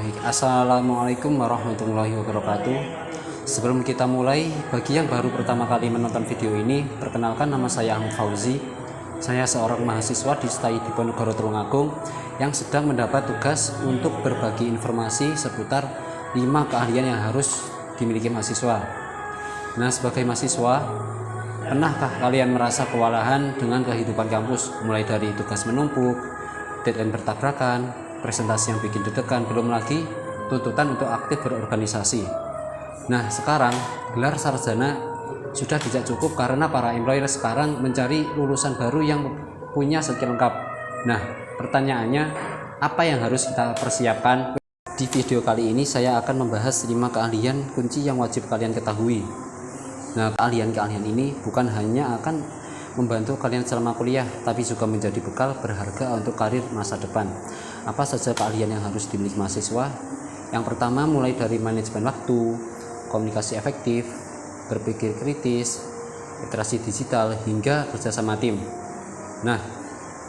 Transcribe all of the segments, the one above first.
Baik, assalamualaikum warahmatullahi wabarakatuh. Sebelum kita mulai, bagi yang baru pertama kali menonton video ini, perkenalkan nama saya Ahmad Fauzi. Saya seorang mahasiswa di STAI Diponegoro Tulungagung yang sedang mendapat tugas untuk berbagi informasi seputar 5 keahlian yang harus dimiliki mahasiswa. Nah, sebagai mahasiswa, pernahkah kalian merasa kewalahan dengan kehidupan kampus, mulai dari tugas menumpuk, deadline bertabrakan, presentasi yang bikin deg-degan, belum lagi tuntutan untuk aktif berorganisasi. Nah, sekarang gelar sarjana sudah tidak cukup karena para employer sekarang mencari lulusan baru yang punya skill lengkap. Nah, pertanyaannya, apa yang harus kita persiapkan? Di video kali ini saya akan membahas 5 keahlian kunci yang wajib kalian ketahui. Nah, keahlian-keahlian ini bukan hanya akan membantu kalian selama kuliah, tapi juga menjadi bekal berharga untuk karir masa depan. Apa saja keahlian yang harus dimiliki mahasiswa? Yang pertama, mulai dari manajemen waktu, komunikasi efektif, berpikir kritis, literasi digital, hingga kerjasama tim. Nah,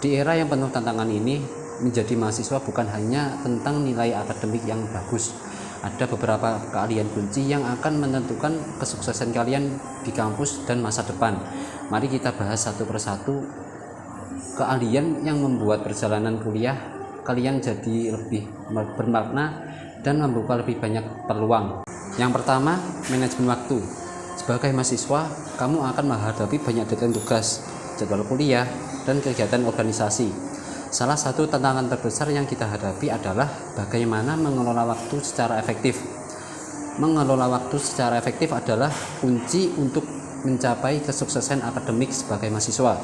di era yang penuh tantangan ini, menjadi mahasiswa bukan hanya tentang nilai akademik yang bagus. Ada beberapa keahlian kunci yang akan menentukan kesuksesan kalian di kampus dan masa depan. Mari kita bahas satu persatu keahlian yang membuat perjalanan kuliah kalian jadi lebih bermakna dan membuka lebih banyak peluang. Yang pertama, manajemen waktu. Sebagai mahasiswa, kamu akan menghadapi banyak deadline tugas, jadwal kuliah, dan kegiatan organisasi. Salah satu tantangan terbesar yang kita hadapi adalah bagaimana mengelola waktu secara efektif. Mengelola waktu secara efektif adalah kunci untuk mencapai kesuksesan akademik sebagai mahasiswa.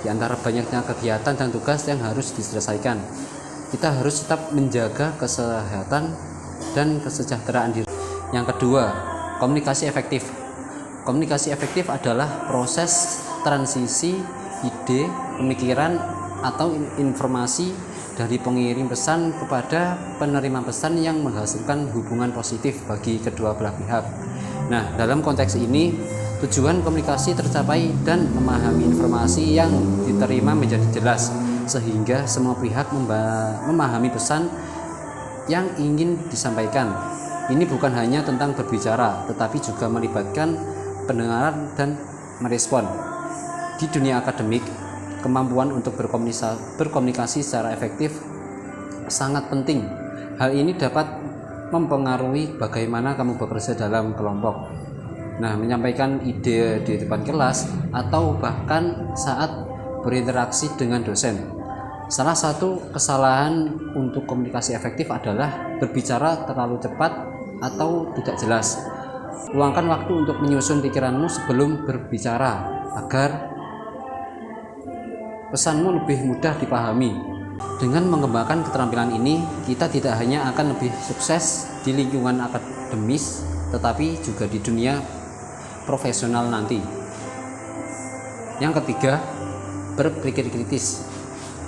Di antara banyaknya kegiatan dan tugas yang harus diselesaikan, kita harus tetap menjaga kesehatan dan kesejahteraan diri. Yang kedua, komunikasi efektif. Komunikasi efektif adalah proses transisi ide, pemikiran, atau informasi dari pengirim pesan kepada penerima pesan yang menghasilkan hubungan positif bagi kedua belah pihak. Nah, dalam konteks ini, tujuan komunikasi tercapai dan memahami informasi yang diterima menjadi jelas, sehingga semua pihak memahami pesan yang ingin disampaikan. Ini bukan hanya tentang berbicara, tetapi juga melibatkan pendengaran dan merespon. Di dunia akademik, kemampuan untuk berkomunikasi secara efektif sangat penting. Hal ini dapat mempengaruhi bagaimana kamu bekerja dalam kelompok. Nah, menyampaikan ide di depan kelas atau bahkan saat berinteraksi dengan dosen. Salah satu kesalahan untuk komunikasi efektif adalah berbicara terlalu cepat atau tidak jelas. Luangkan waktu untuk menyusun pikiranmu sebelum berbicara agar pesanmu lebih mudah dipahami. Dengan mengembangkan keterampilan ini, kita tidak hanya akan lebih sukses di lingkungan akademis, tetapi juga di dunia profesional nanti. Yang ketiga, berpikir kritis.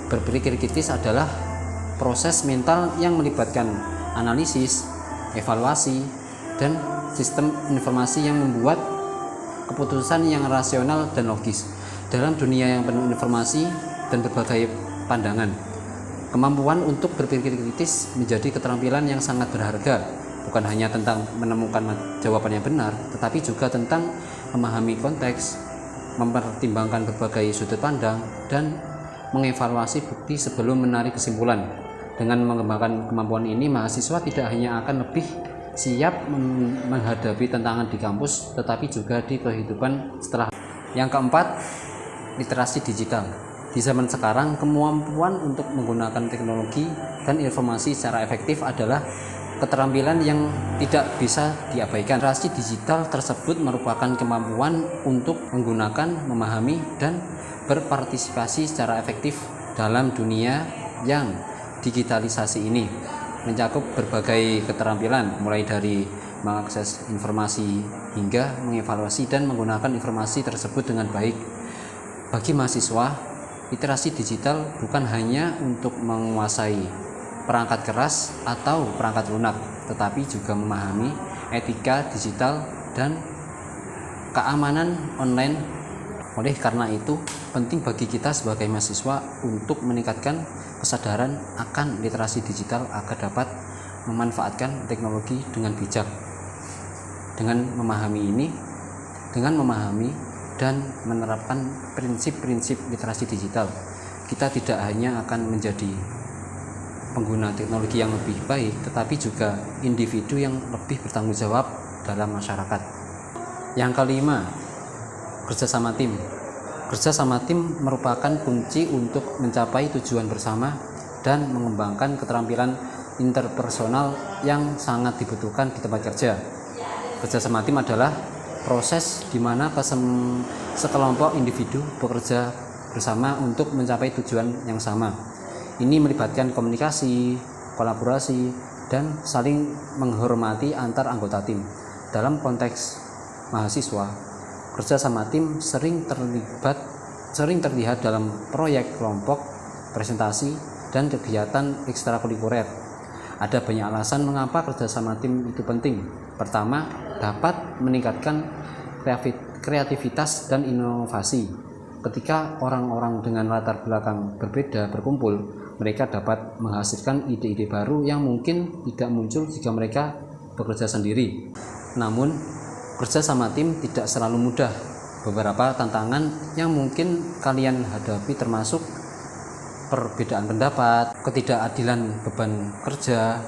Berpikir kritis adalah proses mental yang melibatkan analisis, evaluasi, dan sistem informasi yang membuat keputusan yang rasional dan logis. Dalam dunia yang penuh informasi dan berbagai pandangan, kemampuan untuk berpikir kritis menjadi keterampilan yang sangat berharga. Bukan hanya tentang menemukan jawaban yang benar, tetapi juga tentang memahami konteks, mempertimbangkan berbagai sudut pandang, dan mengevaluasi bukti sebelum menarik kesimpulan. Dengan mengembangkan kemampuan ini, mahasiswa tidak hanya akan lebih siap menghadapi tantangan di kampus, tetapi juga di kehidupan setelah. Yang keempat, literasi digital. Di zaman sekarang, kemampuan untuk menggunakan teknologi dan informasi secara efektif adalah keterampilan yang tidak bisa diabaikan. Literasi digital tersebut merupakan kemampuan untuk menggunakan, memahami, dan berpartisipasi secara efektif dalam dunia yang digitalisasi ini. Mencakup berbagai keterampilan, mulai dari mengakses informasi hingga mengevaluasi dan menggunakan informasi tersebut dengan baik. Bagi mahasiswa, literasi digital bukan hanya untuk menguasai perangkat keras atau perangkat lunak, tetapi juga memahami etika digital dan keamanan online. Oleh karena itu, penting bagi kita sebagai mahasiswa untuk meningkatkan kesadaran akan literasi digital agar dapat memanfaatkan teknologi dengan bijak. Dengan memahami dan menerapkan prinsip-prinsip literasi digital, kita tidak hanya akan menjadi pengguna teknologi yang lebih baik, tetapi juga individu yang lebih bertanggung jawab dalam masyarakat. Yang kelima, kerjasama tim. Kerjasama tim merupakan kunci untuk mencapai tujuan bersama dan mengembangkan keterampilan interpersonal yang sangat dibutuhkan di tempat kerja. Kerjasama tim adalah proses di mana sekelompok individu bekerja bersama untuk mencapai tujuan yang sama. Ini melibatkan komunikasi, kolaborasi, dan saling menghormati antar anggota tim. Dalam konteks mahasiswa, kerja sama tim sering terlihat dalam proyek kelompok, presentasi, dan kegiatan ekstrakurikuler. Ada banyak alasan mengapa kerja sama tim itu penting. Pertama, dapat meningkatkan kreativitas dan inovasi. Ketika orang-orang dengan latar belakang berbeda berkumpul, mereka dapat menghasilkan ide-ide baru yang mungkin tidak muncul jika mereka bekerja sendiri. Namun, kerja sama tim tidak selalu mudah. Beberapa tantangan yang mungkin kalian hadapi termasuk perbedaan pendapat, ketidakadilan beban kerja,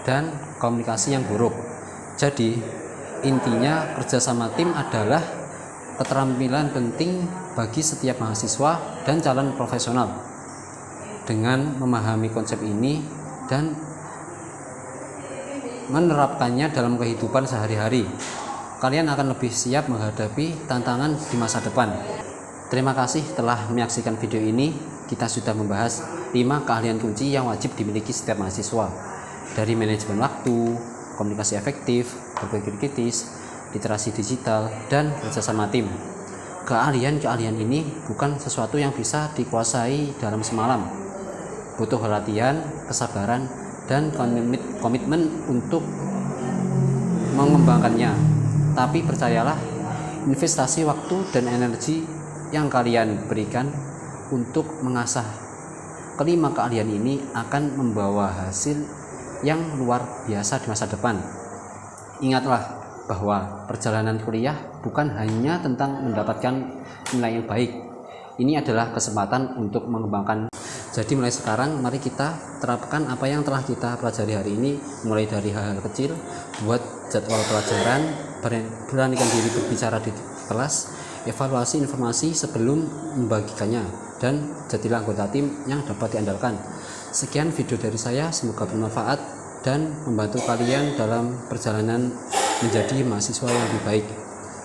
dan komunikasi yang buruk. Jadi, intinya kerja sama tim adalah keterampilan penting bagi setiap mahasiswa dan calon profesional. Dengan memahami konsep ini dan menerapkannya dalam kehidupan sehari-hari, kalian akan lebih siap menghadapi tantangan di masa depan. Terima kasih telah menyaksikan video ini. Kita sudah membahas 5 keahlian kunci yang wajib dimiliki setiap mahasiswa, dari manajemen waktu, komunikasi efektif, berpikir kritis, literasi digital, dan kerjasama tim. Keahlian-keahlian ini bukan sesuatu yang bisa dikuasai dalam semalam. Butuh latihan, kesabaran, dan komitmen untuk mengembangkannya. Tapi percayalah, investasi waktu dan energi yang kalian berikan untuk mengasah kelima keahlian ini akan membawa hasil yang luar biasa di masa depan. Ingatlah bahwa perjalanan kuliah bukan hanya tentang mendapatkan nilai yang baik. Ini adalah kesempatan untuk mengembangkan. Jadi mulai sekarang mari kita terapkan apa yang telah kita pelajari hari ini, mulai dari hal-hal kecil, buat jadwal pelajaran, beranikan diri berbicara di kelas, evaluasi informasi sebelum membagikannya, dan jadilah anggota tim yang dapat diandalkan. Sekian video dari saya, semoga bermanfaat dan membantu kalian dalam perjalanan menjadi mahasiswa yang lebih baik.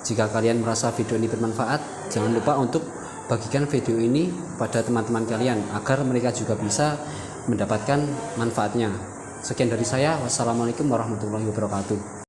Jika kalian merasa video ini bermanfaat, jangan lupa untuk bagikan video ini pada teman-teman kalian agar mereka juga bisa mendapatkan manfaatnya. Sekian dari saya, wassalamualaikum warahmatullahi wabarakatuh.